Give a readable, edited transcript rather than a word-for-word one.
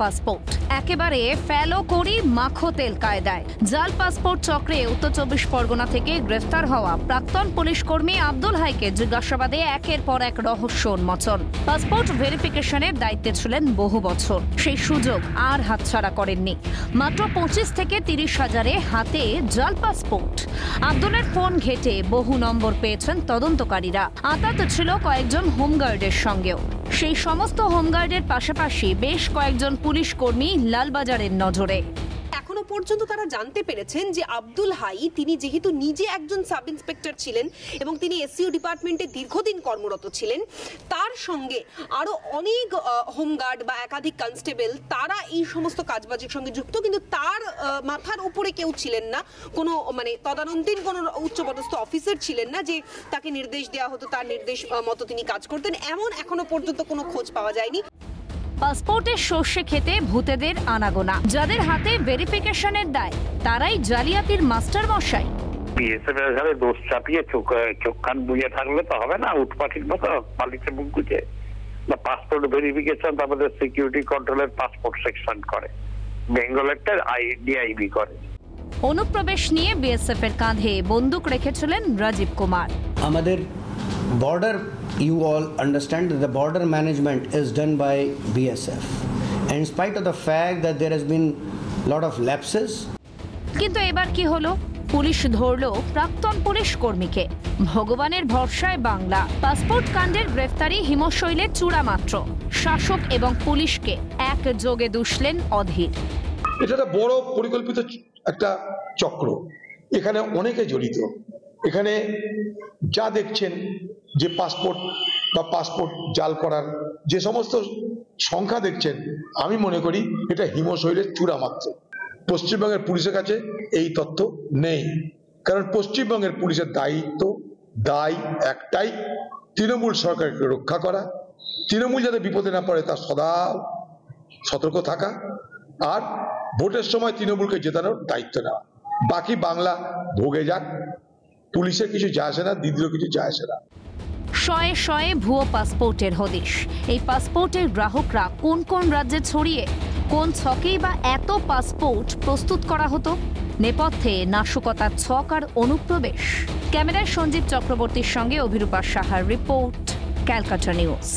Passport একেবারে ফেলো করি মাখো তেল কায়দায়। জাল পাসপোর্ট চক্রে উত্তর 24 পরগনা থেকে গ্রেফতার হওয়া প্রাক্তন পুলিশ কর্মী আব্দুল হাইকে জিজ্ঞাসাবাদে একের পর এক রহস্য উন্মোচন। পাসপোর্ট ভেরিফিকেশনের দায়িত্বে ছিলেন বহু বছর, সেই সুযোগ আর হাতছাড়া করেননি। মাত্র 25 থেকে 30 হাজারে হাতে জাল পাসপোর্ট। আব্দুলের ফোন ঘেটে বহু নম্বর পেয়েছেন তদন্তকারীরা। আতাত ছিল কয়েকজন হোমগার্ডের সঙ্গেও। সেই সমস্ত হোমগার্ডের পাশাপাশি বেশ কয়েকজন পুলিশ কর্মী লালবাজারের নজরে। এখনো পর্যন্ত তারা জানতে পেরেছেন যে আব্দুল হাই তিনি যেহেতু নিজে একজন সাব ইন্সপেক্টর ছিলেন এবং তিনি এসইউ ডিপার্টমেন্টে দীর্ঘদিন কর্মরত ছিলেন, তার সঙ্গে আরো অনেক হোমগার্ড বা একাধিক কনস্টেবল তারা এই সমস্ত কাজবাজের সঙ্গে যুক্ত, কিন্তু তার মাথার উপরে কেউ ছিলেন না, কোনো তদানন্তীন কোনো উচ্চপদস্থ অফিসার ছিলেন না যে তাকে নির্দেশ দেওয়া হতো, তার নির্দেশ মতো তিনি কাজ করতেন, এমন এখনো পর্যন্ত কোনো খোঁজ পাওয়া যায়নি। পাসপোর্টের সর্ষে খেতে ভূতেদের আনাগোনা, যাদের হাতে ভেরিফিকেশনের দায় তারাই জালিয়াতির মাস্টার মশাই। বিএসএফ এর ঘরে দোষ চাপিয়ে চোখ কান বুঝে থাকলে তো হবে না, উটপাটির মতো পালিতে মুখ গুজে। পাসপোর্ট ভেরিফিকেশন আমাদের সিকিউরিটি কন্ট্রোলের পাসপোর্ট সেকশন করে, বেঙ্গলেরটা ডিআইবি করে। অনুপ্রবেশ নিয়ে বিএসএফ এর কাঁধে বন্দুক রেখেছিলেন রাজীব কুমার। আমাদের border, you all understand that the border management is done by BSF, and in spite of the fact that there has been lot of lapses. কিন্তু এবার কি হলো? পুলিশ ধরলো প্রাক্তন পুলিশ কর্মীকে। ভগবানের ভরসায় বাংলা। পাসপোর্ট কাণ্ডের গ্রেফতারি হিমশৈলের চূড়া মাত্র। শাসক এবং পুলিশকে একযোগে দুষলেন অধীর। এটা একটা বড় পরিকল্পিত একটা চক্র, এখানে অনেকে জড়িত। এখানে যা দেখছেন যে পাসপোর্ট জাল করার যে সমস্ত সংখ্যা দেখছেন, আমি মনে করি এটা হিমশৈলের চূড়া মাত্র। পশ্চিমবঙ্গের পুলিশের কাছে এই তথ্য নেই, কারণ পশ্চিমবঙ্গের পুলিশের দায় একটাই, তৃণমূল সরকারকে রক্ষা করা, তৃণমূল যাতে বিপদে না পড়ে তার সদা সতর্ক থাকা, আর ভোটের সময় তৃণমূলকে জেতানোর দায়িত্ব নেওয়া। বাকি বাংলা ভোগে যাক, পুলিশের কিছু যায় আসে না, দিদিরও কিছু যায় আসে না। শয়ে শয়ে ভুয়ো পাসপোর্টের হদিশ। এই পাসপোর্টের গ্রাহকরা কোন কোন রাজ্যে ছড়িয়ে, কোন ছকেই বা এত পাসপোর্ট প্রস্তুত করা হতো? নেপথ্যে নাশকতার ছক আর অনুপ্রবেশ। ক্যামেরায় সঞ্জীব চক্রবর্তীর সঙ্গে অভিরূপা সাহার রিপোর্ট, ক্যালকাটা নিউজ।